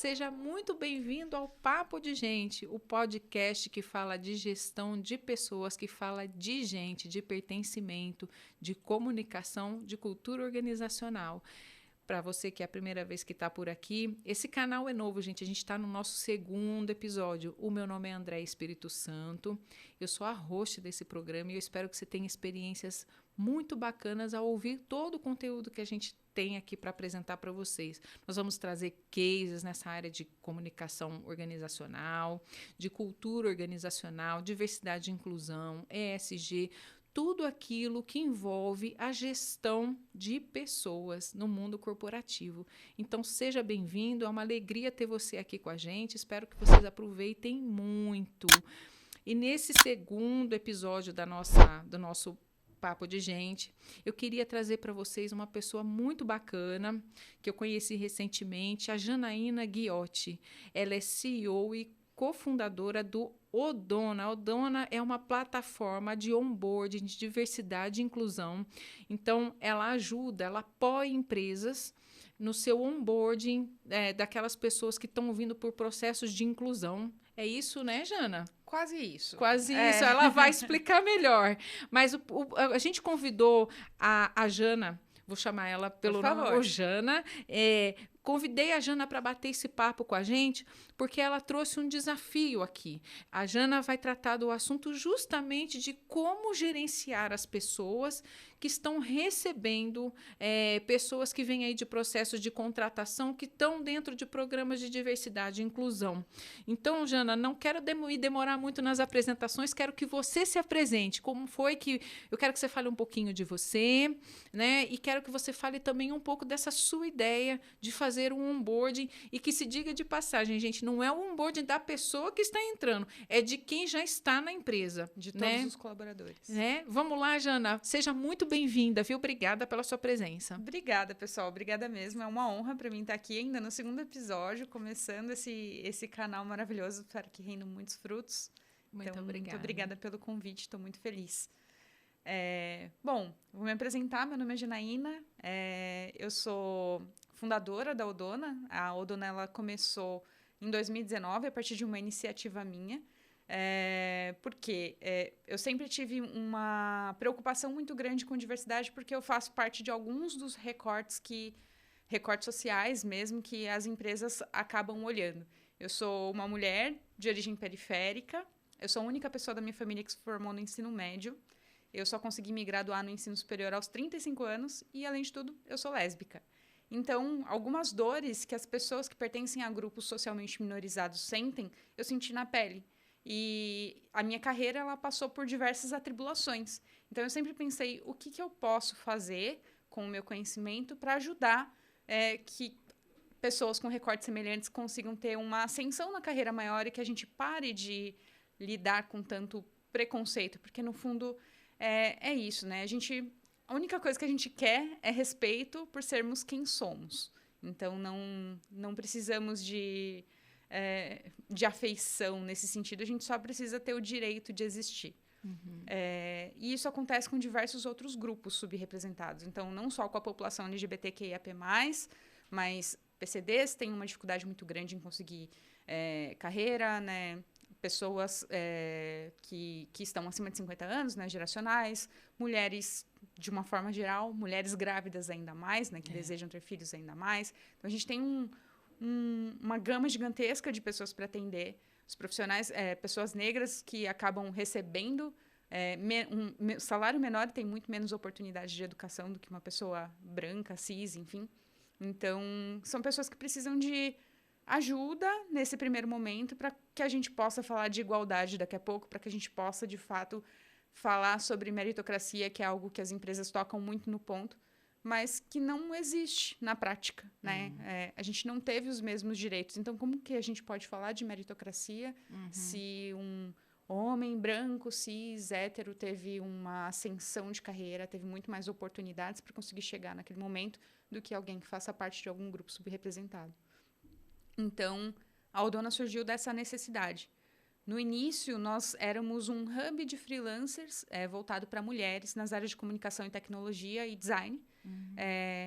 seja muito bem-vindo ao Papo de Gente, o podcast que fala de gestão de pessoas, que fala de gente, de pertencimento, de comunicação, de cultura organizacional. Para você que é a primeira vez que está por aqui, esse canal é novo, gente. A gente está no nosso segundo episódio. O meu nome é André Espírito Santo. Eu sou a host desse programa e eu espero que você tenha experiências muito bacanas ao ouvir todo o conteúdo que a gente tem aqui para apresentar para vocês. Nós vamos trazer cases nessa área de comunicação organizacional, de cultura organizacional, diversidade e inclusão, ESG, tudo aquilo que envolve a gestão de pessoas no mundo corporativo. Então, seja bem-vindo, é uma alegria ter você aqui com a gente, espero que vocês aproveitem muito. E nesse segundo episódio do nosso Papo de Gente, eu queria trazer para vocês uma pessoa muito bacana, que eu conheci recentemente, a Janaína Ghiotti. Ela é CEO e cofundadora do Odona. A Odona é uma plataforma de onboarding, de diversidade e inclusão. Então, ela apoia empresas no seu onboarding daquelas pessoas que estão vindo por processos de inclusão. É isso, né, Jana? Quase isso. Quase isso. Ela vai explicar melhor. Mas a gente convidou a Jana, vou chamar ela pelo nome, Jana. Convidei a Jana para bater esse papo com a gente, porque ela trouxe um desafio aqui. A Jana vai tratar do assunto justamente de como gerenciar as pessoas que estão recebendo pessoas que vêm aí de processos de contratação, que estão dentro de programas de diversidade e inclusão. Então, Jana, não quero demorar muito nas apresentações, quero que você se apresente. Como foi que... Eu quero que você fale um pouquinho de você, né? E quero que você fale também um pouco dessa sua ideia de fazer um onboarding, e que se diga de passagem, gente, não é o onboarding da pessoa que está entrando, é de quem já está na empresa. De todos os colaboradores. Né? Vamos lá, Jana, seja muito bem-vinda, viu? Obrigada pela sua presença. Obrigada, pessoal, obrigada mesmo, é uma honra para mim estar aqui ainda no segundo episódio, começando esse canal maravilhoso, espero que renda muitos frutos. Muito obrigada. Muito obrigada pelo convite, estou muito feliz. Bom, vou me apresentar, meu nome é Janaína, eu sou fundadora da Odona. A Odona ela começou em 2019 a partir de uma iniciativa minha, porque eu sempre tive uma preocupação muito grande com diversidade, porque eu faço parte de alguns dos recortes sociais mesmo que as empresas acabam olhando. Eu sou uma mulher de origem periférica, eu sou a única pessoa da minha família que se formou no ensino médio. Eu só consegui me graduar no ensino superior aos 35 anos e, além de tudo, eu sou lésbica. Então, algumas dores que as pessoas que pertencem a grupos socialmente minorizados sentem, eu senti na pele. E a minha carreira ela passou por diversas atribulações. Então, eu sempre pensei, o que eu posso fazer com o meu conhecimento para ajudar que pessoas com recortes semelhantes consigam ter uma ascensão na carreira maior e que a gente pare de lidar com tanto preconceito, porque, no fundo... É isso, né? A única coisa que a gente quer é respeito por sermos quem somos. Então, não precisamos de afeição nesse sentido. A gente só precisa ter o direito de existir. Uhum. E isso acontece com diversos outros grupos subrepresentados. Então, não só com a população LGBTQIAP+, mas PCDs têm uma dificuldade muito grande em conseguir carreira, né? Pessoas que estão acima de 50 anos, né, geracionais, mulheres, de uma forma geral, mulheres grávidas ainda mais, né, que desejam ter filhos ainda mais. Então, a gente tem uma gama gigantesca de pessoas para atender. Os profissionais, pessoas negras que acabam recebendo um salário menor e têm muito menos oportunidade de educação do que uma pessoa branca, cis, enfim. Então, são pessoas que precisam de ajuda nesse primeiro momento para que a gente possa falar de igualdade daqui a pouco, para que a gente possa, de fato, falar sobre meritocracia, que é algo que as empresas tocam muito no ponto, mas que não existe na prática, né? A gente não teve os mesmos direitos. Então, como que a gente pode falar de meritocracia se um homem branco, cis, hétero, teve uma ascensão de carreira, teve muito mais oportunidades para conseguir chegar naquele momento do que alguém que faça parte de algum grupo subrepresentado? Então, a Odona surgiu dessa necessidade. No início, nós éramos um hub de freelancers voltado para mulheres nas áreas de comunicação e tecnologia e design.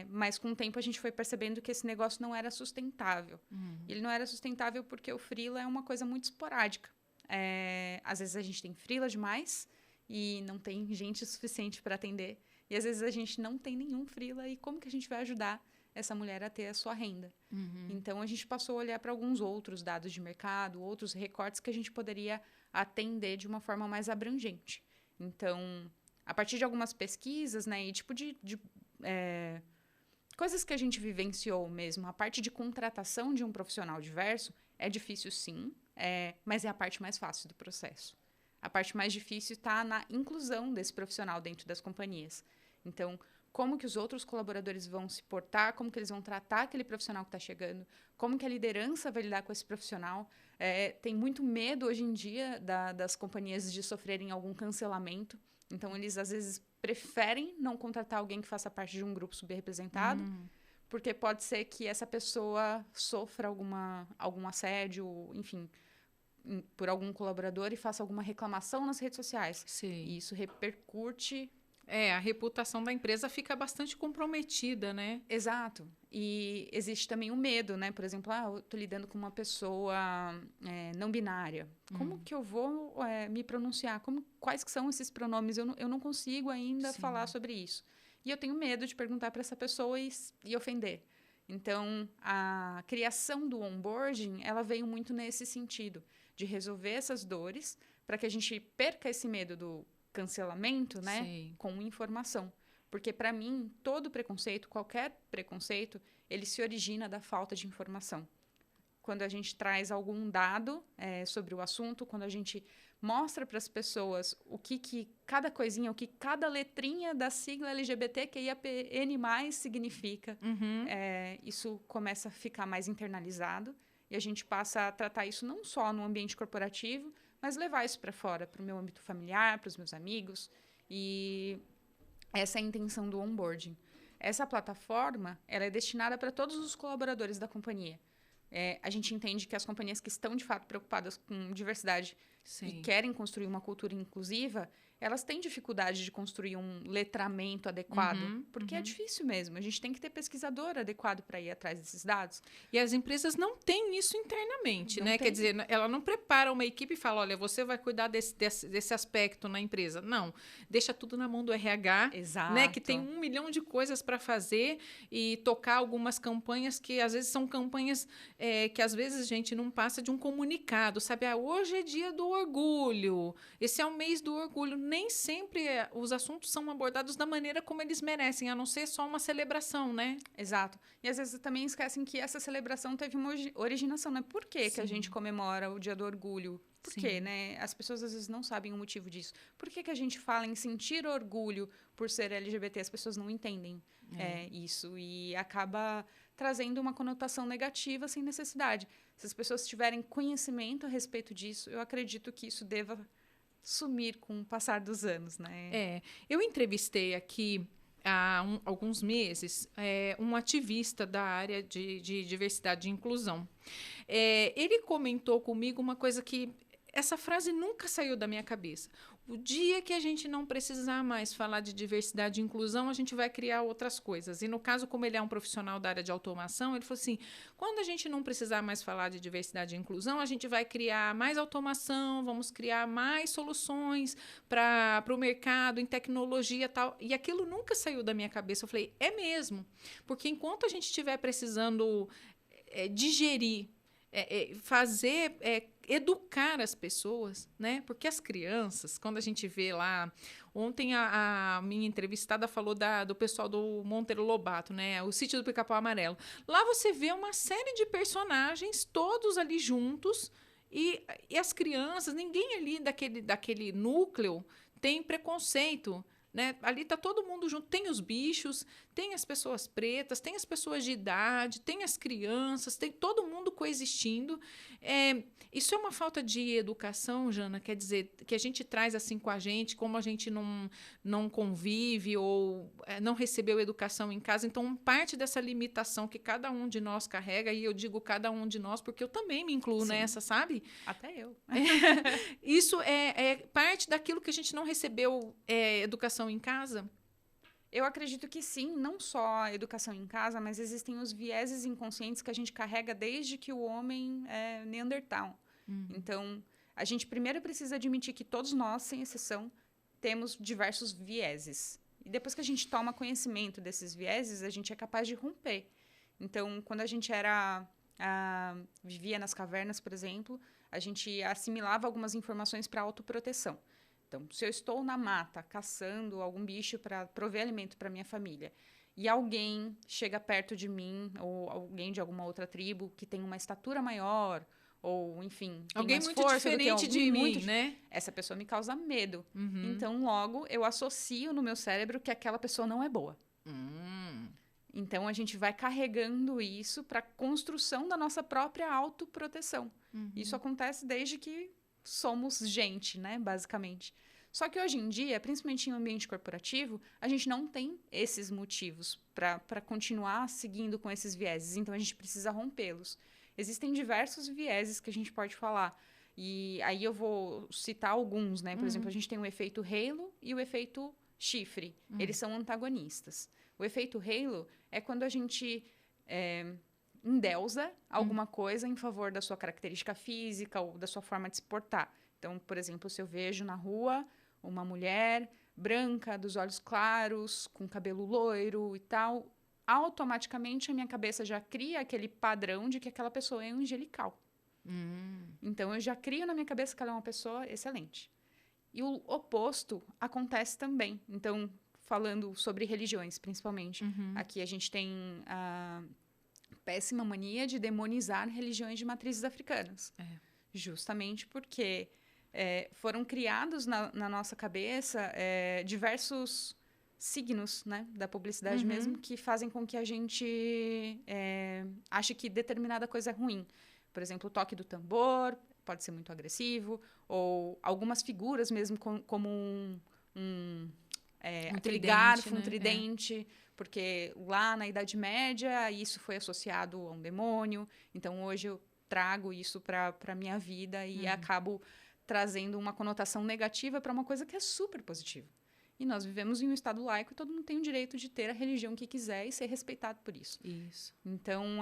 Mas com o tempo a gente foi percebendo que esse negócio não era sustentável. Ele não era sustentável porque o freela é uma coisa muito esporádica. Às vezes a gente tem freela demais e não tem gente suficiente para atender. E às vezes a gente não tem nenhum freela e como que a gente vai ajudar essa mulher a ter a sua renda? Então, a gente passou a olhar para alguns outros dados de mercado, outros recortes que a gente poderia atender de uma forma mais abrangente. Então, a partir de algumas pesquisas, né, e tipo coisas que a gente vivenciou mesmo, a parte de contratação de um profissional diverso é difícil sim, mas é a parte mais fácil do processo. A parte mais difícil está na inclusão desse profissional dentro das companhias. Então, como que os outros colaboradores vão se portar, como que eles vão tratar aquele profissional que está chegando, como que a liderança vai lidar com esse profissional. Tem muito medo hoje em dia das companhias de sofrerem algum cancelamento. Então, eles às vezes preferem não contratar alguém que faça parte de um grupo subrepresentado, porque pode ser que essa pessoa sofra algum assédio, enfim, por algum colaborador e faça alguma reclamação nas redes sociais. Sim. E isso repercute. A reputação da empresa fica bastante comprometida, né? Exato. E existe também o medo, né? Por exemplo, eu estou lidando com uma pessoa não binária. Como que eu vou me pronunciar? Quais que são esses pronomes? Eu não consigo ainda falar sobre isso. E eu tenho medo de perguntar para essa pessoa e ofender. Então, a criação do onboarding, ela veio muito nesse sentido, de resolver essas dores para que a gente perca esse medo do cancelamento, né? Sim. Com informação. Porque, para mim, todo preconceito, qualquer preconceito, ele se origina da falta de informação. Quando a gente traz algum dado sobre o assunto, quando a gente mostra para as pessoas o que cada coisinha, o que cada letrinha da sigla LGBTQIAPN+, significa, isso começa a ficar mais internalizado e a gente passa a tratar isso não só no ambiente corporativo, mas levar isso para fora, para o meu âmbito familiar, para os meus amigos. E essa é a intenção do onboarding. Essa plataforma ela é destinada para todos os colaboradores da companhia. A gente entende que as companhias que estão, de fato, preocupadas com diversidade e querem construir uma cultura inclusiva, elas têm dificuldade de construir um letramento adequado, porque é difícil mesmo. A gente tem que ter pesquisador adequado para ir atrás desses dados. E as empresas não têm isso internamente, né? Quer dizer, ela não prepara uma equipe e fala, olha, você vai cuidar desse aspecto na empresa. Não, deixa tudo na mão do RH, exato, né? Que tem 1 milhão de coisas para fazer e tocar algumas campanhas que, às vezes, são campanhas que, às vezes, a gente não passa de um comunicado, sabe? Hoje é dia do orgulho, esse é o mês do orgulho. Nem sempre os assuntos são abordados da maneira como eles merecem, a não ser só uma celebração, né? Exato. E às vezes também esquecem que essa celebração teve uma originação, né? Por que a gente comemora o Dia do Orgulho? Por quê, né? As pessoas às vezes não sabem o motivo disso. Por que a gente fala em sentir orgulho por ser LGBT? As pessoas não entendem isso e acaba trazendo uma conotação negativa sem necessidade. Se as pessoas tiverem conhecimento a respeito disso, eu acredito que isso deva sumir com o passar dos anos, né? Eu entrevistei aqui há alguns meses um ativista da área de diversidade e inclusão. Ele comentou comigo uma coisa que essa frase nunca saiu da minha cabeça. O dia que a gente não precisar mais falar de diversidade e inclusão, a gente vai criar outras coisas. E no caso, como ele é um profissional da área de automação, ele falou assim, quando a gente não precisar mais falar de diversidade e inclusão, a gente vai criar mais automação, vamos criar mais soluções para o mercado, em tecnologia e tal. E aquilo nunca saiu da minha cabeça. Eu falei, é mesmo. Porque enquanto a gente estiver precisando digerir, educar as pessoas, né? Porque as crianças, quando a gente vê lá... Ontem a minha entrevistada falou do pessoal do Monteiro Lobato, né? O Sítio do Pica-Pau Amarelo. Lá você vê uma série de personagens, todos ali juntos, e as crianças, ninguém ali daquele núcleo tem preconceito. né? Ali tá todo mundo junto. Tem os bichos, tem as pessoas pretas, tem as pessoas de idade, tem as crianças, tem todo mundo coexistindo. Isso é uma falta de educação, Jana, quer dizer, que a gente traz assim com a gente, como a gente não convive ou não recebeu educação em casa. Então, parte dessa limitação que cada um de nós carrega, e eu digo cada um de nós, porque eu também me incluo Sim. nessa, sabe? Até eu. Isso é parte daquilo que a gente não recebeu educação em casa? Eu acredito que sim, não só a educação em casa, mas existem os vieses inconscientes que a gente carrega desde que o homem é Neandertal. Então, a gente primeiro precisa admitir que todos nós, sem exceção, temos diversos vieses. E depois que a gente toma conhecimento desses vieses, a gente é capaz de romper. Então, quando a gente vivia nas cavernas, por exemplo, a gente assimilava algumas informações para autoproteção. Então, se eu estou na mata caçando algum bicho para prover alimento para minha família e alguém chega perto de mim ou alguém de alguma outra tribo que tem uma estatura maior ou, enfim, tem alguém mais muito força diferente de mim, né? Essa pessoa me causa medo. Então, logo, eu associo no meu cérebro que aquela pessoa não é boa. Então, a gente vai carregando isso para a construção da nossa própria autoproteção. Isso acontece desde que somos gente, né, basicamente. Só que hoje em dia, principalmente em um ambiente corporativo, a gente não tem esses motivos para continuar seguindo com esses vieses. Então, a gente precisa rompê-los. Existem diversos vieses que a gente pode falar. E aí eu vou citar alguns, né? Por exemplo, a gente tem o efeito halo e o efeito chifre. Eles são antagonistas. O efeito halo é quando a gente endeusa alguma coisa em favor da sua característica física ou da sua forma de se portar. Então, por exemplo, se eu vejo na rua uma mulher branca, dos olhos claros, com cabelo loiro e tal, automaticamente a minha cabeça já cria aquele padrão de que aquela pessoa é angelical. Então, eu já crio na minha cabeça que ela é uma pessoa excelente. E o oposto acontece também. Então, falando sobre religiões, principalmente. Aqui a gente tem a péssima mania de demonizar religiões de matrizes africanas. Justamente porque foram criados na nossa cabeça diversos signos, né, da publicidade mesmo, que fazem com que a gente ache que determinada coisa é ruim. Por exemplo, o toque do tambor pode ser muito agressivo, ou algumas figuras mesmo como aquele tridente, garfo, né? um tridente, porque lá na Idade Média isso foi associado a um demônio. Então, hoje eu trago isso para a minha vida e acabo trazendo uma conotação negativa para uma coisa que é super positiva. E nós vivemos em um estado laico e todo mundo tem o direito de ter a religião que quiser e ser respeitado por isso. Então,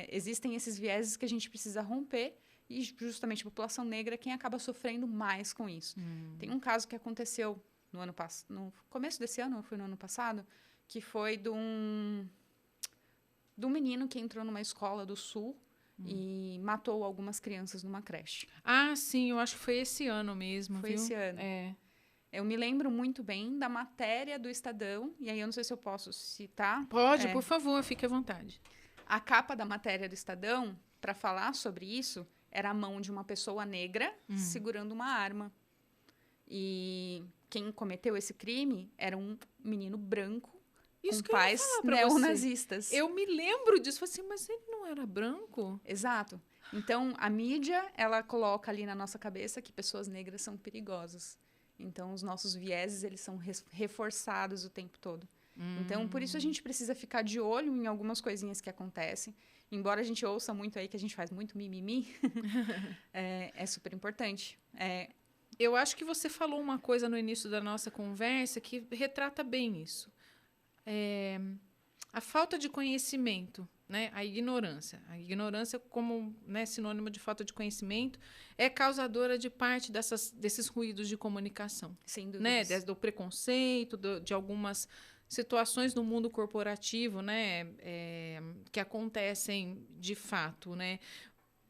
existem esses vieses que a gente precisa romper e justamente a população negra é quem acaba sofrendo mais com isso. Tem um caso que aconteceu no começo desse ano, ou foi no ano passado, que foi de um menino que entrou numa escola do Sul e matou algumas crianças numa creche. Ah, sim, eu acho que foi esse ano mesmo, Foi viu? esse ano. Eu me lembro muito bem da matéria do Estadão, e aí eu não sei se eu posso citar. Pode, por favor, fique à vontade. A capa da matéria do Estadão, para falar sobre isso, era a mão de uma pessoa negra segurando uma arma. E quem cometeu esse crime era um menino branco Isso com pais neonazistas. Eu me lembro disso. Falei assim, mas ele não era branco? Exato. Então, a mídia, ela coloca ali na nossa cabeça que pessoas negras são perigosas. Então, os nossos vieses, eles são reforçados o tempo todo. Então, por isso a gente precisa ficar de olho em algumas coisinhas que acontecem. Embora a gente ouça muito aí que a gente faz muito mimimi, é super importante. Eu acho que você falou uma coisa no início da nossa conversa que retrata bem isso. A falta de conhecimento, né? A ignorância. A ignorância, como sinônimo de falta de conhecimento, é causadora de parte desses ruídos de comunicação. Sem dúvidas. Né? Do preconceito, de algumas situações no mundo corporativo, né? Que acontecem de fato. Né?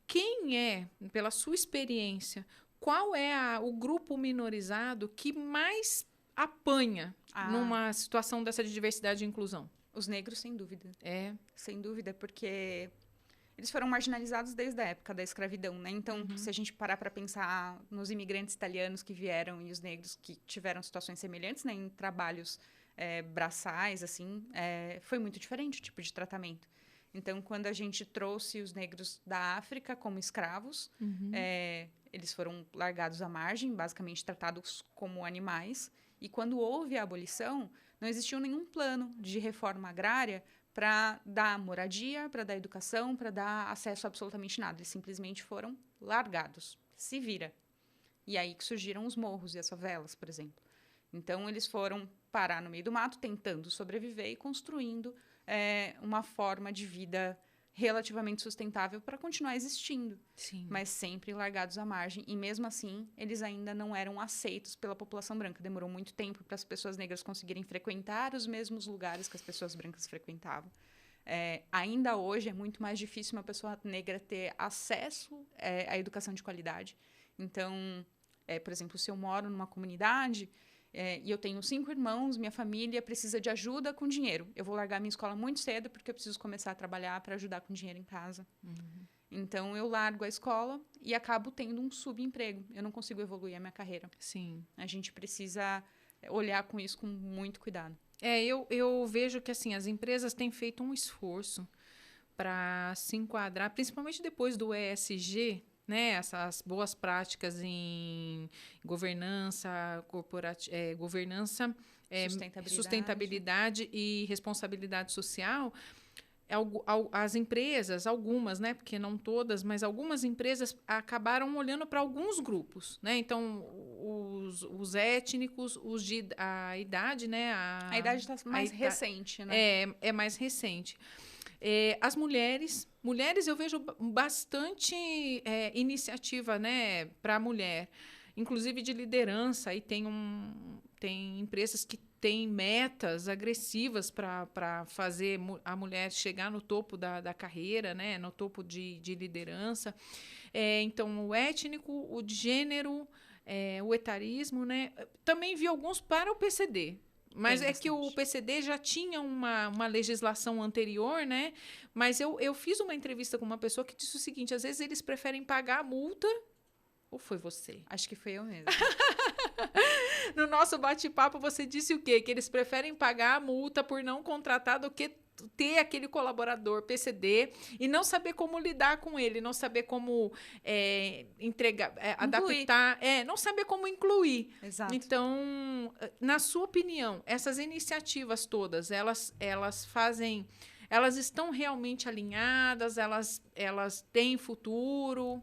Quem pela sua experiência, qual é o grupo minorizado que mais apanha numa situação dessa de diversidade e inclusão? Os negros, sem dúvida. Sem dúvida, porque eles foram marginalizados desde a época da escravidão, né? Então, se a gente parar para pensar nos imigrantes italianos que vieram e os negros que tiveram situações semelhantes, né, em trabalhos braçais, assim, foi muito diferente o tipo de tratamento. Então, quando a gente trouxe os negros da África como escravos, eles foram largados à margem, basicamente tratados como animais. E quando houve a abolição, não existiu nenhum plano de reforma agrária para dar moradia, para dar educação, para dar acesso a absolutamente nada. Eles simplesmente foram largados. Se vira. E aí que surgiram os morros e as favelas, por exemplo. Então, eles foram parar no meio do mato, tentando sobreviver e construindo uma forma de vida relativamente sustentável para continuar existindo. Sim. Mas sempre largados à margem. E mesmo assim, eles ainda não eram aceitos pela população branca. Demorou muito tempo para as pessoas negras conseguirem frequentar os mesmos lugares que as pessoas brancas frequentavam. Ainda hoje é muito mais difícil uma pessoa negra ter acesso à educação de qualidade. Então, por exemplo, se eu moro numa comunidade e eu tenho 5 irmãos, minha família precisa de ajuda com dinheiro. Eu vou largar minha escola muito cedo porque eu preciso começar a trabalhar para ajudar com dinheiro em casa. Então, eu largo a escola e acabo tendo um subemprego. Eu não consigo evoluir a minha carreira. Sim. A gente precisa olhar com isso com muito cuidado. Eu vejo que assim, as empresas têm feito um esforço para se enquadrar, principalmente depois do ESG, né, essas boas práticas em governança corporativa, sustentabilidade e responsabilidade social. As empresas, algumas, né, porque não todas, mas algumas empresas acabaram olhando para alguns grupos, né? Então, os étnicos, os de a idade, né? A idade está mais recente, né? É mais recente. As mulheres eu vejo bastante iniciativa, né, para a mulher, inclusive de liderança, e tem empresas que têm metas agressivas para fazer a mulher chegar no topo da carreira, né, no topo de liderança. Então, o étnico, o de gênero, o etarismo, né, também vi alguns para o PCD. Mas é que o PCD já tinha uma legislação anterior, né? Mas eu fiz uma entrevista com uma pessoa que disse o seguinte: às vezes eles preferem pagar a multa. Ou foi você? Acho que foi eu mesmo. No nosso bate-papo, você disse o quê? Que eles preferem pagar a multa por não contratar do que ter aquele colaborador PCD e não saber como lidar com ele, não saber como entregar, adaptar, não saber como incluir. Exato. Então, na sua opinião, essas iniciativas todas, elas estão realmente alinhadas? Elas têm futuro?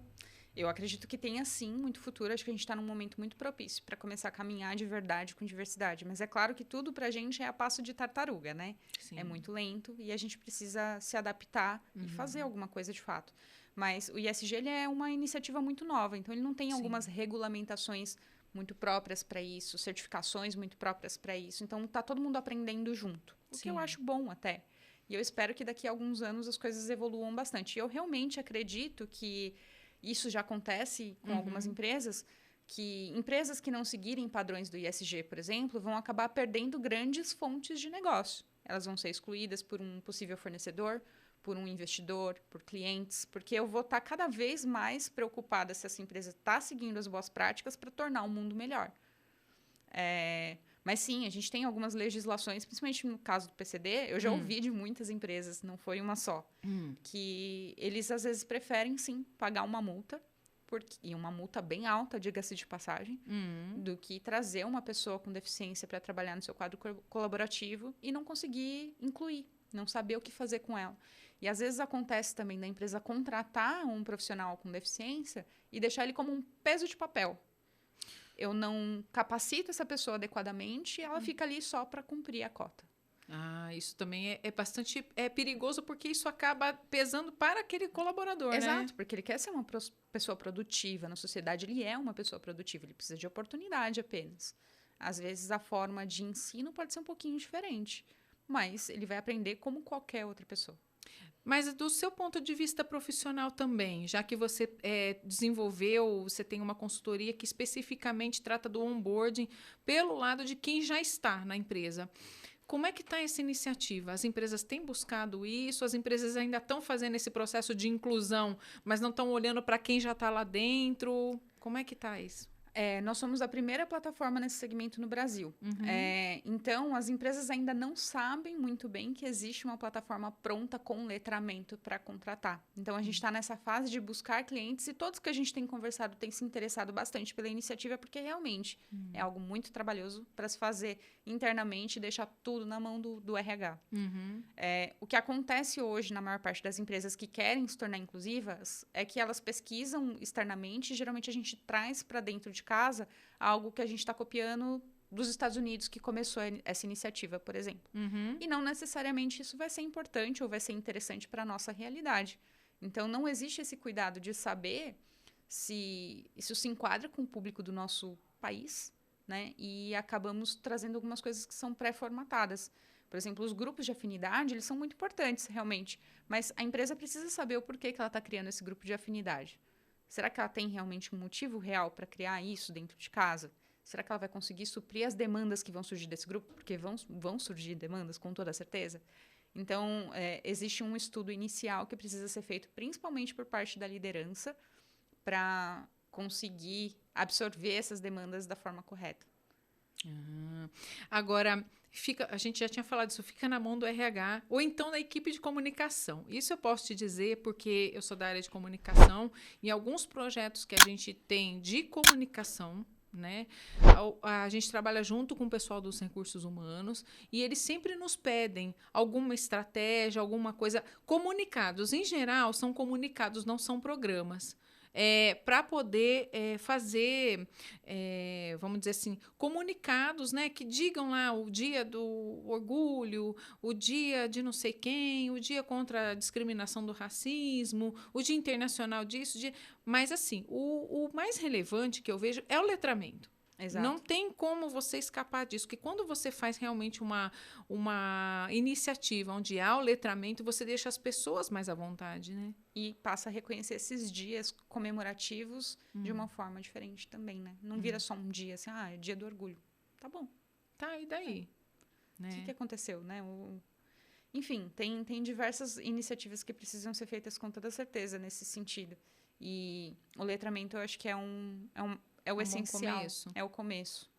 Eu acredito que tenha, sim, muito futuro. Acho que a gente está num momento muito propício para começar a caminhar de verdade com diversidade. Mas é claro que tudo para a gente é a passo de tartaruga, né? Sim. É muito lento e a gente precisa se adaptar e fazer alguma coisa de fato. Mas o ISG ele é uma iniciativa muito nova, então ele não tem algumas regulamentações muito próprias para isso, certificações muito próprias para isso. Então está todo mundo aprendendo junto, o que eu acho bom até. E eu espero que daqui a alguns anos as coisas evoluam bastante. E eu realmente acredito que isso já acontece com algumas empresas, que empresas que não seguirem padrões do ISG, por exemplo, vão acabar perdendo grandes fontes de negócio. Elas vão ser excluídas por um possível fornecedor, por um investidor, por clientes, porque eu vou estar cada vez mais preocupada se essa empresa está seguindo as boas práticas para tornar o mundo melhor. Mas sim, a gente tem algumas legislações, principalmente no caso do PCD, eu já ouvi de muitas empresas, não foi uma só, que eles às vezes preferem sim pagar uma multa, e uma multa bem alta, diga-se de passagem, do que trazer uma pessoa com deficiência para trabalhar no seu quadro colaborativo e não conseguir incluir, não saber o que fazer com ela. E às vezes acontece também da empresa contratar um profissional com deficiência e deixar ele como um peso de papel. Eu não capacito essa pessoa adequadamente e ela fica ali só para cumprir a cota. Isso também é bastante perigoso, porque isso acaba pesando para aquele colaborador, Exato, né? porque ele quer ser uma pessoa produtiva na sociedade, ele é uma pessoa produtiva, ele precisa de oportunidade apenas. Às vezes a forma de ensino pode ser um pouquinho diferente, mas ele vai aprender como qualquer outra pessoa. Mas do seu ponto de vista profissional também, já que você você tem uma consultoria que especificamente trata do onboarding pelo lado de quem já está na empresa. Como é que está essa iniciativa? As empresas têm buscado isso? As empresas ainda estão fazendo esse processo de inclusão, mas não estão olhando para quem já está lá dentro? Como é que está isso? Nós somos a primeira plataforma nesse segmento no Brasil. Então, as empresas ainda não sabem muito bem que existe uma plataforma pronta com letramento para contratar. Então, a gente está nessa fase de buscar clientes e todos que a gente tem conversado têm se interessado bastante pela iniciativa, porque realmente é algo muito trabalhoso para se fazer internamente e deixar tudo na mão do RH. O que acontece hoje na maior parte das empresas que querem se tornar inclusivas é que elas pesquisam externamente e geralmente a gente traz para dentro de casa algo que a gente está copiando dos Estados Unidos, que começou essa iniciativa, por exemplo. E não necessariamente isso vai ser importante ou vai ser interessante para a nossa realidade. Então, não existe esse cuidado de saber se isso se enquadra com o público do nosso país, né? E acabamos trazendo algumas coisas que são pré-formatadas. Por exemplo, os grupos de afinidade, eles são muito importantes, realmente. Mas a empresa precisa saber o porquê que ela está criando esse grupo de afinidade. Será que ela tem realmente um motivo real para criar isso dentro de casa? Será que ela vai conseguir suprir as demandas que vão surgir desse grupo? Porque vão surgir demandas, com toda certeza. Então, existe um estudo inicial que precisa ser feito, principalmente por parte da liderança, para conseguir absorver essas demandas da forma correta. Agora, a gente já tinha falado isso, fica na mão do RH ou então da equipe de comunicação. Isso eu posso te dizer porque eu sou da área de comunicação e alguns projetos que a gente tem de comunicação, né? A gente trabalha junto com o pessoal dos recursos humanos e eles sempre nos pedem alguma estratégia, alguma coisa. Comunicados, em geral, são comunicados, não são programas. Para poder fazer, vamos dizer assim, comunicados, né, que digam lá o dia do orgulho, o dia de não sei quem, o dia contra a discriminação do racismo, o dia internacional disso, mas assim, o mais relevante que eu vejo é o letramento. Exato. Não tem como você escapar disso, porque quando você faz realmente uma iniciativa onde há o letramento, você deixa as pessoas mais à vontade, né? E passa a reconhecer esses dias comemorativos de uma forma diferente também, né? Não vira só um dia assim, é dia do orgulho. Tá bom. Tá, e daí? O que aconteceu, né? Enfim, tem diversas iniciativas que precisam ser feitas com toda certeza nesse sentido. E o letramento, eu acho que é o essencial. É o começo.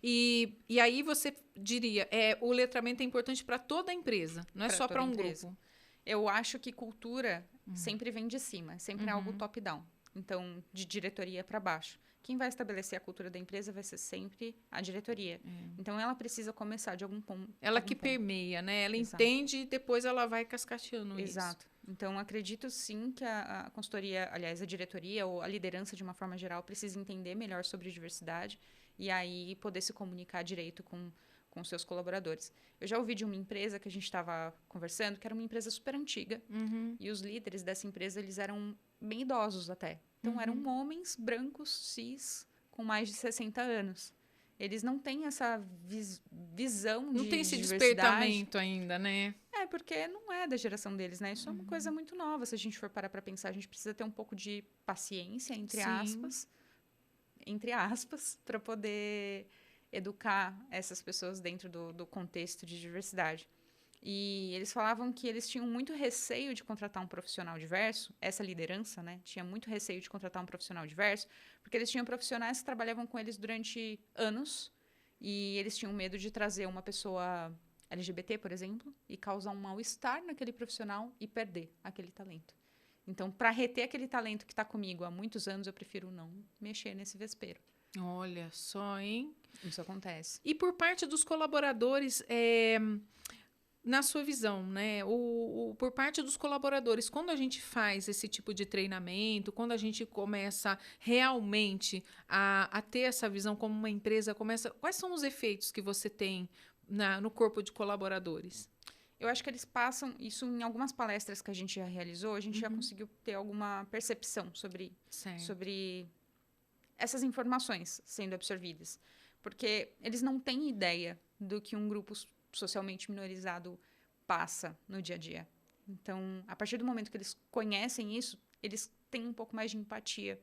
E aí você diria, o letramento é importante para toda a empresa, não é só para um grupo. Eu acho que cultura sempre vem de cima, sempre é algo top-down. Então, de diretoria para baixo. Quem vai estabelecer a cultura da empresa vai ser sempre a diretoria. Então, ela precisa começar de algum ponto. Ela que permeia, né? Ela entende e depois ela vai cascateando isso. Exato. Então, acredito sim que a consultoria, aliás, a diretoria ou a liderança, de uma forma geral, precisa entender melhor sobre diversidade e aí poder se comunicar direito com seus colaboradores. Eu já ouvi de uma empresa que a gente estava conversando, que era uma empresa super antiga, e os líderes dessa empresa, eles eram bem idosos até. Então, eram homens brancos, cis, com mais de 60 anos. Eles não têm essa visão de Não tem esse diversidade. Despertamento ainda, né? Porque não é da geração deles, né? Isso é uma coisa muito nova. Se a gente for parar para pensar, a gente precisa ter um pouco de paciência, entre aspas, para poder educar essas pessoas dentro do contexto de diversidade. E eles falavam que eles tinham muito receio de contratar um profissional diverso, essa liderança, né? Tinha muito receio de contratar um profissional diverso, porque eles tinham profissionais que trabalhavam com eles durante anos e eles tinham medo de trazer uma pessoa LGBT, por exemplo, e causar um mal-estar naquele profissional e perder aquele talento. Então, para reter aquele talento que está comigo há muitos anos, eu prefiro não mexer nesse vespeiro. Olha só, hein? Isso acontece. E por parte dos colaboradores, na sua visão, né? Por parte dos colaboradores, quando a gente faz esse tipo de treinamento, quando a gente começa realmente a ter essa visão como uma empresa, quais são os efeitos que você tem no corpo de colaboradores? Eu acho que eles passam isso em algumas palestras que a gente já realizou, a gente já conseguiu ter alguma percepção sobre essas informações sendo absorvidas. Porque eles não têm ideia do que um grupo socialmente minorizado passa no dia a dia. Então, a partir do momento que eles conhecem isso, eles têm um pouco mais de empatia.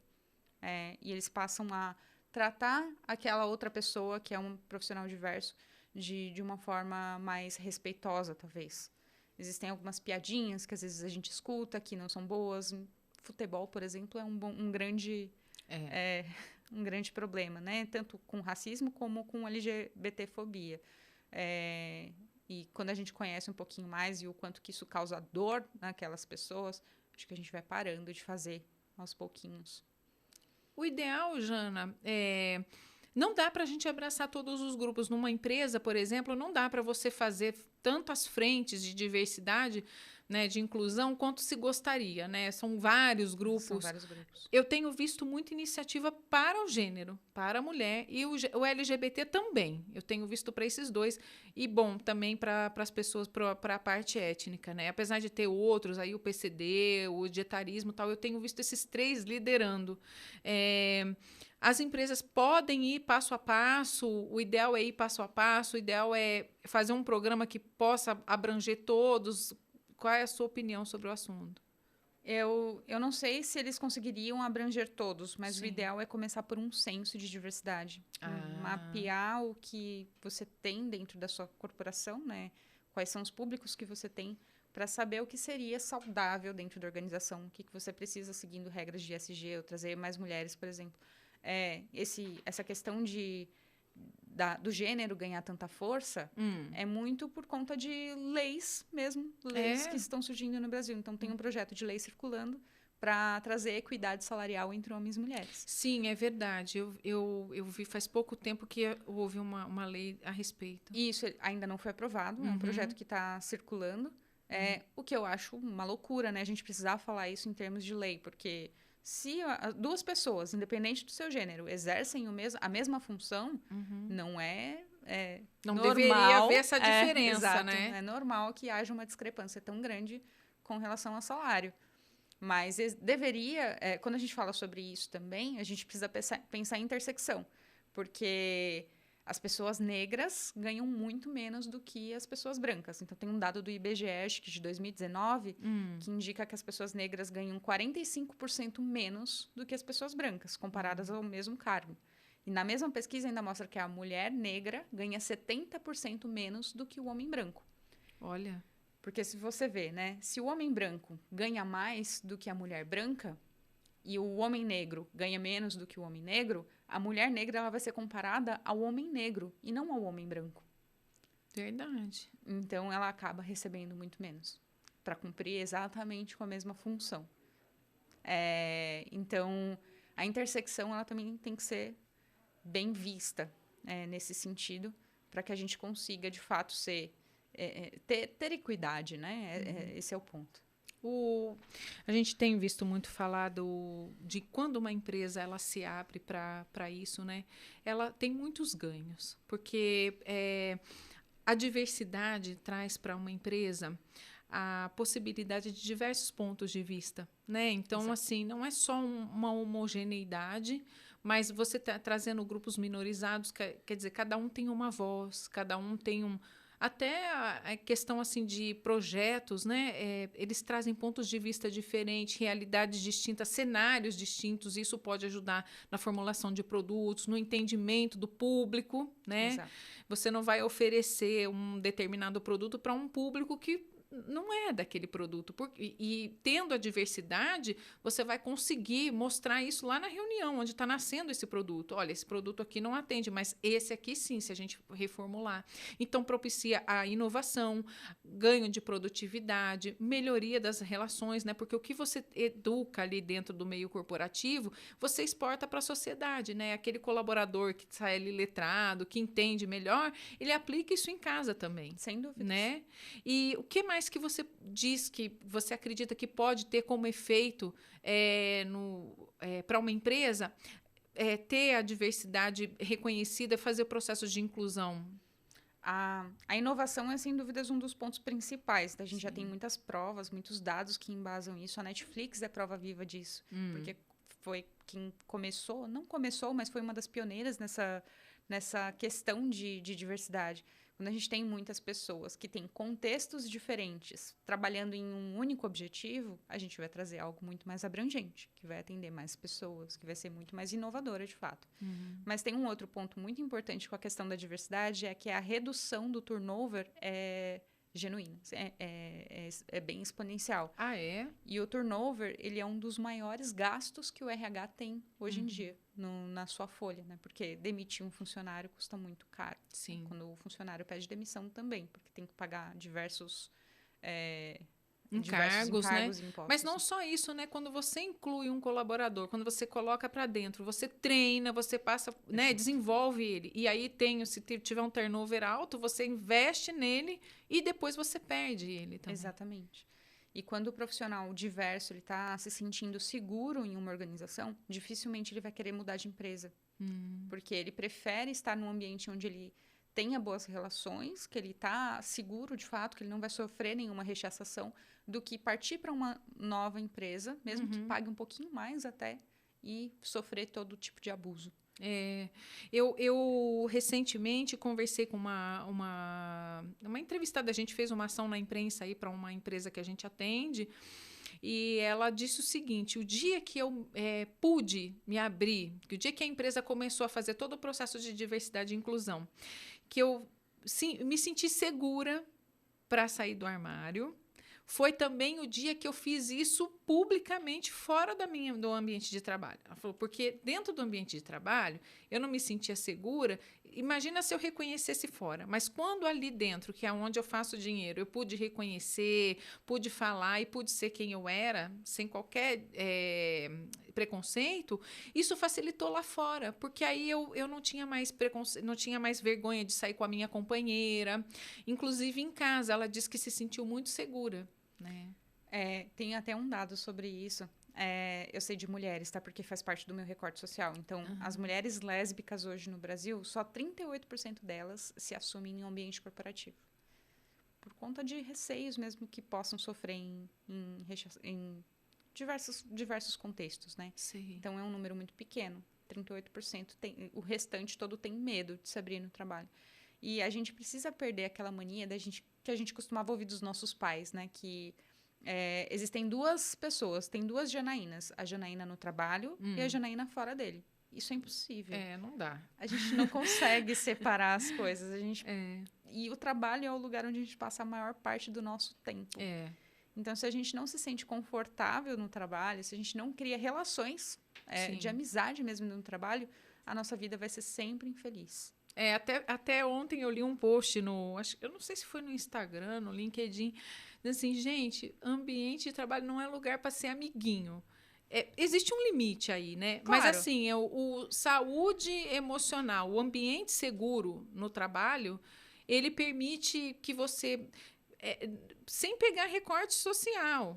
E eles passam a tratar aquela outra pessoa, que é um profissional diverso, de uma forma mais respeitosa, talvez. Existem algumas piadinhas que às vezes a gente escuta que não são boas. Futebol, por exemplo, é um grande um grande problema, né? Tanto com racismo como com LGBTfobia. E quando a gente conhece um pouquinho mais e o quanto que isso causa dor naquelas pessoas, acho que a gente vai parando de fazer aos pouquinhos. O ideal, Jana, não dá para a gente abraçar todos os grupos. Numa empresa, por exemplo, não dá para você fazer tantas frentes de diversidade, né, de inclusão, quanto se gostaria, né? São vários grupos. São vários grupos. Eu tenho visto muita iniciativa para o gênero, para a mulher, e o LGBT também. Eu tenho visto para esses dois. E, bom, também para as pessoas, para a parte étnica, né? Apesar de ter outros, aí o PCD, o dietarismo e tal, eu tenho visto esses 3 liderando. As empresas podem ir passo a passo, o ideal é ir passo a passo, o ideal é fazer um programa que possa abranger todos. Qual é a sua opinião sobre o assunto? Eu não sei se eles conseguiriam abranger todos, mas Sim. o ideal é começar por um senso de diversidade. Mapear o que você tem dentro da sua corporação, né? Quais são os públicos que você tem, para saber o que seria saudável dentro da organização, o que você precisa seguindo regras de ESG, ou trazer mais mulheres, por exemplo. Essa questão do gênero ganhar tanta força é muito por conta de leis mesmo, leis que estão surgindo no Brasil. Então, tem um projeto de lei circulando para trazer equidade salarial entre homens e mulheres. Sim, é verdade. Eu vi faz pouco tempo que houve uma lei a respeito. Isso ainda não foi aprovado, é um projeto que está circulando. O que eu acho uma loucura, né? A gente precisar falar isso em termos de lei, porque se 2 pessoas, independente do seu gênero, exercem a mesma função, não normal, deveria haver essa diferença, exato, né? É normal que haja uma discrepância tão grande com relação ao salário. Mas deveria, quando a gente fala sobre isso também, a gente precisa pensar em intersecção, porque as pessoas negras ganham muito menos do que as pessoas brancas. Então, tem um dado do IBGE, acho que de 2019, que indica que as pessoas negras ganham 45% menos do que as pessoas brancas, comparadas ao mesmo cargo. E na mesma pesquisa ainda mostra que a mulher negra ganha 70% menos do que o homem branco. Olha. Porque se você vê, né? Se o homem branco ganha mais do que a mulher branca e o homem negro ganha menos do que o homem negro, a mulher negra ela vai ser comparada ao homem negro e não ao homem branco. Verdade. Então, ela acaba recebendo muito menos para cumprir exatamente com a mesma função. Então, a intersecção ela também tem que ser bem vista nesse sentido, para que a gente consiga, de fato, ter equidade, né? Esse é o ponto. A gente tem visto muito falar de quando uma empresa ela se abre para isso, né? Ela tem muitos ganhos, porque a diversidade traz para uma empresa a possibilidade de diversos pontos de vista, né? Então, exato, assim, não é só uma homogeneidade, mas você tá trazendo grupos minorizados, quer dizer, cada um tem uma voz, cada um tem até a questão assim de projetos, né? Eles trazem pontos de vista diferentes, realidades distintas, cenários distintos. Isso pode ajudar na formulação de produtos, no entendimento do público, né? Exato. Você não vai oferecer um determinado produto para um público que não é daquele produto. E tendo a diversidade, você vai conseguir mostrar isso lá na reunião, onde está nascendo esse produto. Olha, esse produto aqui não atende, mas esse aqui sim, se a gente reformular. Então, propicia a inovação, ganho de produtividade, melhoria das relações, né? Porque o que você educa ali dentro do meio corporativo, você exporta para a sociedade, né? Aquele colaborador que sai ali letrado, que entende melhor, ele aplica isso em casa também. Sem dúvida. Né? E o que mais que você diz que você acredita que pode ter como efeito para uma empresa ter a diversidade reconhecida, fazer processos de inclusão? A inovação é, sem dúvidas, um dos pontos principais. A gente Sim. já tem muitas provas, muitos dados que embasam isso. A Netflix é prova viva disso, porque foi quem não começou, mas foi uma das pioneiras nessa questão de diversidade. Quando a gente tem muitas pessoas que têm contextos diferentes, trabalhando em um único objetivo, a gente vai trazer algo muito mais abrangente, que vai atender mais pessoas, que vai ser muito mais inovadora, de fato. Mas tem um outro ponto muito importante com a questão da diversidade, é que a redução do turnover é genuína, é bem exponencial. Ah, é? E o turnover, ele é um dos maiores gastos que o RH tem hoje em dia na sua folha, né? Porque demitir um funcionário custa muito caro. Sim. Quando o funcionário pede demissão também, porque tem que pagar diversos encargos, né? e impostos. Mas não só isso, né? Quando você inclui um colaborador, quando você coloca para dentro, você treina, você passa, né? Desenvolve ele. E aí se tiver um turnover alto, você investe nele e depois você perde ele também. Exatamente. E quando o profissional diverso ele está se sentindo seguro em uma organização, dificilmente ele vai querer mudar de empresa. Porque ele prefere estar num ambiente onde ele tenha boas relações, que ele está seguro de fato, que ele não vai sofrer nenhuma rechaçação, do que partir para uma nova empresa, mesmo que pague um pouquinho mais até, e sofrer todo tipo de abuso. Eu recentemente conversei com uma entrevistada, a gente fez uma ação na imprensa aí para uma empresa que a gente atende, e ela disse o seguinte: o dia que eu pude me abrir, o dia que a empresa começou a fazer todo o processo de diversidade e inclusão, que eu me senti segura para sair do armário, foi também o dia que eu fiz isso publicamente fora do ambiente de trabalho. Ela falou, porque dentro do ambiente de trabalho, eu não me sentia segura. Imagina se eu reconhecesse fora. Mas quando ali dentro, que é onde eu faço dinheiro, eu pude reconhecer, pude falar e pude ser quem eu era, sem qualquer preconceito, isso facilitou lá fora. Porque aí eu não tinha mais preconceito, não tinha mais vergonha de sair com a minha companheira. Inclusive em casa, ela disse que se sentiu muito segura. Né? Tem até um dado sobre isso. Eu sei de mulheres, tá? Porque faz parte do meu recorte social. Então, as mulheres lésbicas hoje no Brasil, só 38% delas se assumem em um ambiente corporativo. Por conta de receios mesmo que possam sofrer em diversos contextos, né? Sim. Então, é um número muito pequeno. 38% o restante todo tem medo de se abrir no trabalho. E a gente precisa perder aquela mania que a gente costumava ouvir dos nossos pais, né? Que existem duas pessoas, tem duas Janaínas. A Janaína no trabalho e a Janaína fora dele. Isso é impossível. Não dá. A gente não consegue separar as coisas. E o trabalho é o lugar onde a gente passa a maior parte do nosso tempo. Então, se a gente não se sente confortável no trabalho, se a gente não cria relações de amizade mesmo no trabalho, a nossa vida vai ser sempre infeliz. Até ontem eu li um post eu não sei se foi no Instagram, no LinkedIn, assim, gente, ambiente de trabalho não é lugar para ser amiguinho. Existe um limite aí, né? Claro. Mas assim, o saúde emocional, o ambiente seguro no trabalho, ele permite que você, sem pegar recorte social,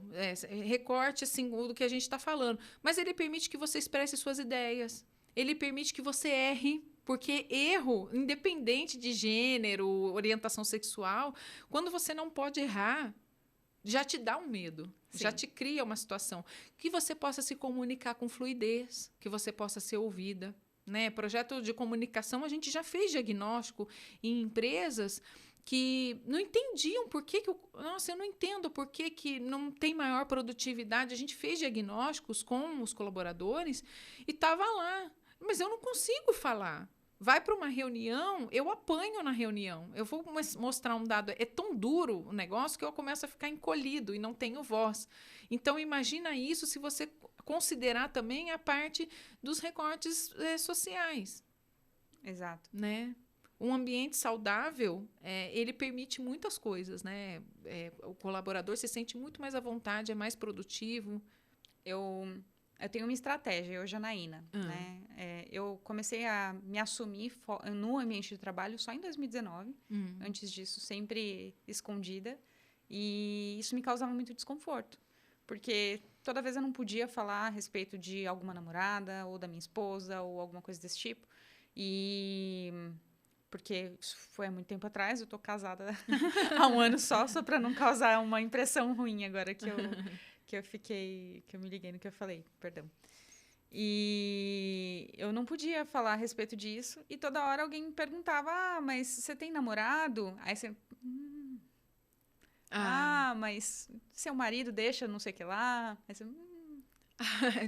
recorte assim, do que a gente está falando, mas ele permite que você expresse suas ideias, ele permite que você erre. Porque erro, independente de gênero, orientação sexual, quando você não pode errar, já te dá um medo, já te cria uma situação que você possa se comunicar com fluidez, que você possa ser ouvida. Né? Projeto de comunicação, a gente já fez diagnóstico em empresas que não entendiam por que eu não entendo por que não tem maior produtividade. A gente fez diagnósticos com os colaboradores e estava lá. Mas eu não consigo falar. Vai para uma reunião, eu apanho na reunião. Eu vou mostrar um dado. É tão duro o negócio que eu começo a ficar encolhido e não tenho voz. Então, imagina isso se você considerar também a parte dos recortes sociais. Exato. Né? Um ambiente saudável, ele permite muitas coisas. Né? O colaborador se sente muito mais à vontade, é mais produtivo. Eu tenho uma estratégia, eu, Janaína. Né? Eu comecei a me assumir no ambiente de trabalho só em 2019. Antes disso, sempre escondida. E isso me causava muito desconforto. Porque toda vez eu não podia falar a respeito de alguma namorada, ou da minha esposa, ou alguma coisa desse tipo. Porque isso foi há muito tempo atrás, eu estou casada há um ano só para não causar uma impressão ruim agora que eu me liguei no que eu falei, perdão. E eu não podia falar a respeito disso. E toda hora alguém me perguntava, mas você tem namorado? Aí você... mas seu marido deixa não sei o que lá. Aí você...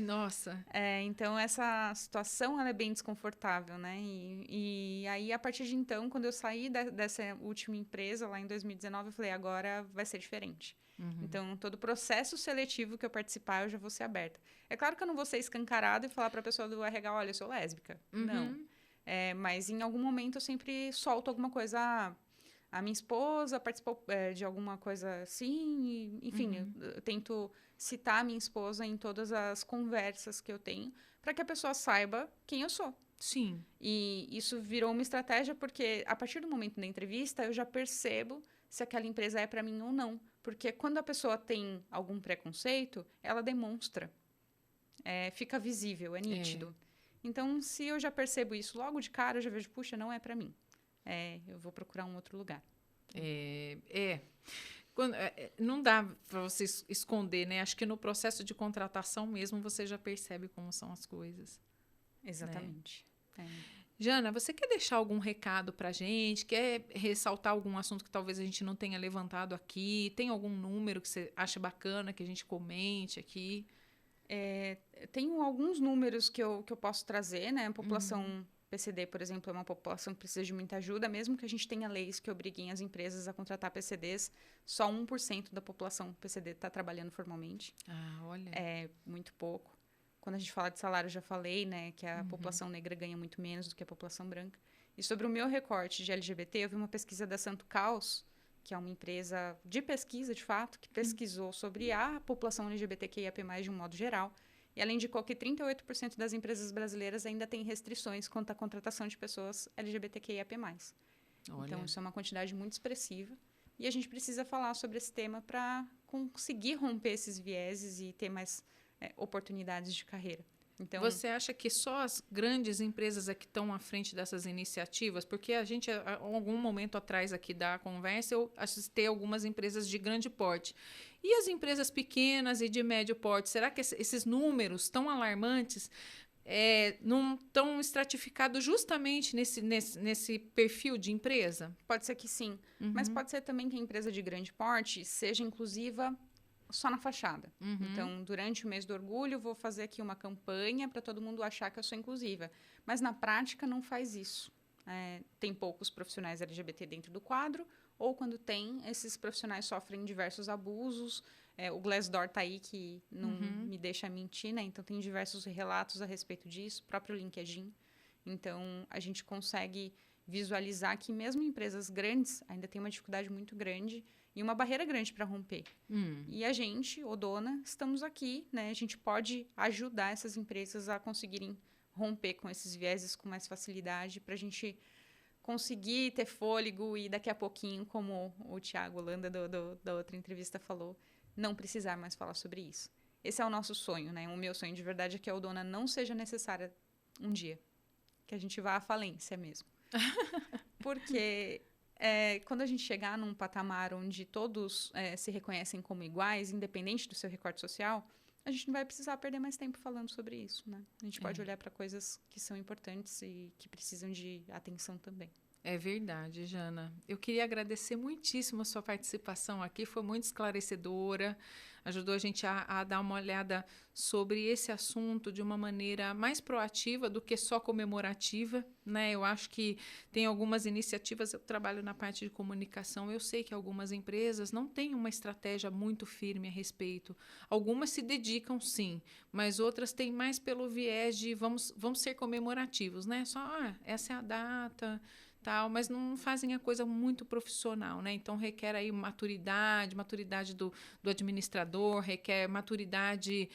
Nossa. Então, essa situação ela é bem desconfortável, né? E aí, a partir de então, quando eu saí dessa última empresa, lá em 2019, eu falei, agora vai ser diferente. Então, todo o processo seletivo que eu participar, eu já vou ser aberta. É claro que eu não vou ser escancarada e falar para a pessoa do RH, olha, eu sou lésbica. Não. Mas, em algum momento, eu sempre solto alguma coisa... A minha esposa participou de alguma coisa assim, enfim, eu tento citar a minha esposa em todas as conversas que eu tenho, para que a pessoa saiba quem eu sou. Sim. E isso virou uma estratégia porque, a partir do momento da entrevista, eu já percebo se aquela empresa é para mim ou não. Porque quando a pessoa tem algum preconceito, ela demonstra. Fica visível, é nítido. Então, se eu já percebo isso logo de cara, eu já vejo, puxa, não é para mim. Eu vou procurar um outro lugar. Não dá para você esconder, né? Acho que no processo de contratação mesmo você já percebe como são as coisas. Exatamente. Né? Jana, você quer deixar algum recado para a gente? Quer ressaltar algum assunto que talvez a gente não tenha levantado aqui? Tem algum número que você acha bacana que a gente comente aqui? Tenho alguns números que eu posso trazer, né? A população PCD, por exemplo, é uma população que precisa de muita ajuda, mesmo que a gente tenha leis que obriguem as empresas a contratar PCDs, só 1% da população PCD está trabalhando formalmente. Olha. É muito pouco. Quando a gente fala de salário, eu já falei, né, que a população negra ganha muito menos do que a população branca. E sobre o meu recorte de LGBT, eu vi uma pesquisa da Santo Caos, que é uma empresa de pesquisa, de fato, que pesquisou sobre a população LGBTQIAP+, de um modo geral. E ela indicou que 38% das empresas brasileiras ainda têm restrições quanto à contratação de pessoas LGBTQIAP+. Olha. Então, isso é uma quantidade muito expressiva. E a gente precisa falar sobre esse tema para conseguir romper esses vieses e ter mais oportunidades de carreira. Então, você acha que só as grandes empresas é que estão à frente dessas iniciativas? Porque a gente, há algum momento atrás aqui da conversa, eu assisti algumas empresas de grande porte. E as empresas pequenas e de médio porte, será que esses números tão alarmantes não estão estratificados justamente nesse perfil de empresa? Pode ser que sim, mas pode ser também que a empresa de grande porte seja inclusiva só na fachada. Então, durante o mês do orgulho, vou fazer aqui uma campanha para todo mundo achar que eu sou inclusiva. Mas, na prática, não faz isso. Tem poucos profissionais LGBT dentro do quadro, ou quando tem, esses profissionais sofrem diversos abusos. O Glassdoor está aí, que não me deixa mentir, né? Então, tem diversos relatos a respeito disso, próprio LinkedIn. Então, a gente consegue visualizar que mesmo empresas grandes ainda tem uma dificuldade muito grande e uma barreira grande para romper. E a gente, Odona, estamos aqui, né? A gente pode ajudar essas empresas a conseguirem romper com esses vieses com mais facilidade para a gente conseguir ter fôlego e daqui a pouquinho, como o Thiago Holanda da outra entrevista falou, não precisar mais falar sobre isso. Esse é o nosso sonho, né? O meu sonho de verdade é que a Odona não seja necessária um dia. Que a gente vá à falência mesmo. Porque quando a gente chegar num patamar onde todos se reconhecem como iguais, independente do seu recorte social, a gente não vai precisar perder mais tempo falando sobre isso, né? A gente pode olhar para coisas que são importantes e que precisam de atenção também. É verdade, Jana. Eu queria agradecer muitíssimo a sua participação aqui, foi muito esclarecedora, ajudou a gente a dar uma olhada sobre esse assunto de uma maneira mais proativa do que só comemorativa, né? Eu acho que tem algumas iniciativas, eu trabalho na parte de comunicação, eu sei que algumas empresas não têm uma estratégia muito firme a respeito. Algumas se dedicam, sim, mas outras têm mais pelo viés de vamos ser comemorativos, né? Só, essa é a data, tal, mas não fazem a coisa muito profissional, né? Então requer aí maturidade do administrador, requer maturidade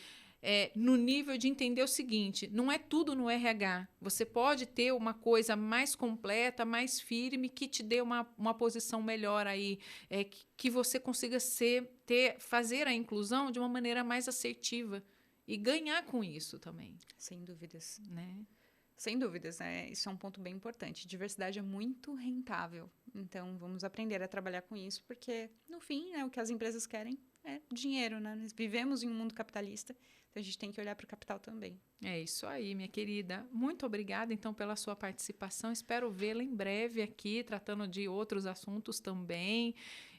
no nível de entender o seguinte, não é tudo no RH, você pode ter uma coisa mais completa, mais firme, que te dê uma posição melhor aí, que você consiga fazer a inclusão de uma maneira mais assertiva e ganhar com isso também. Sem dúvidas. Né? Sem dúvidas, isso é um ponto bem importante. Diversidade é muito rentável. Então, vamos aprender a trabalhar com isso, porque, no fim, o que as empresas querem é dinheiro, né? Nós vivemos em um mundo capitalista, então a gente tem que olhar para o capital também. É isso aí, minha querida. Muito obrigada, então, pela sua participação. Espero vê-la em breve aqui, tratando de outros assuntos também.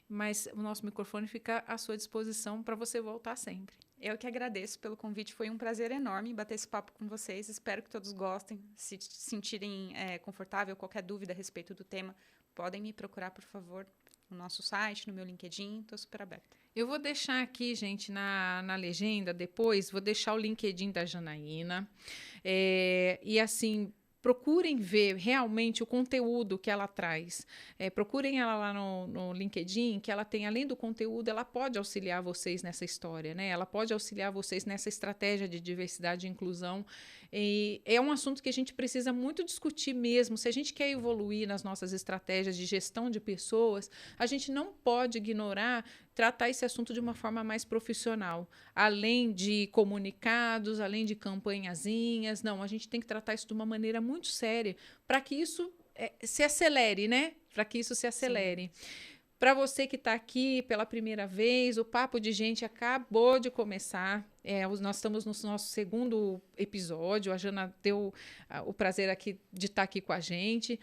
Mas o nosso microfone fica à sua disposição para você voltar sempre. Eu que agradeço pelo convite. Foi um prazer enorme bater esse papo com vocês. Espero que todos gostem, se sentirem confortável. Qualquer dúvida a respeito do tema, podem me procurar, por favor, no nosso site, no meu LinkedIn. Estou super aberta. Eu vou deixar aqui, gente, na legenda depois, vou deixar o LinkedIn da Janaína. E assim, procurem ver realmente o conteúdo que ela traz. Procurem ela lá no LinkedIn, que ela tem, além do conteúdo, ela pode auxiliar vocês nessa história, né? Ela pode auxiliar vocês nessa estratégia de diversidade e inclusão. E é um assunto que a gente precisa muito discutir mesmo. Se a gente quer evoluir nas nossas estratégias de gestão de pessoas, a gente não pode ignorar tratar esse assunto de uma forma mais profissional. Além de comunicados, além de campanhazinhas. Não, a gente tem que tratar isso de uma maneira muito séria para que isso se acelere, né? Para que isso se acelere. Para você que está aqui pela primeira vez, o Papo de Gente acabou de começar. Nós estamos no nosso segundo episódio. A Jana deu o prazer aqui de estar aqui com a gente.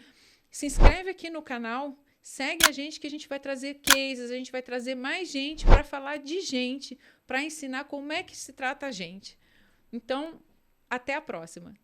Se inscreve aqui no canal, segue a gente que a gente vai trazer cases, a gente vai trazer mais gente para falar de gente, para ensinar como é que se trata a gente. Então, até a próxima.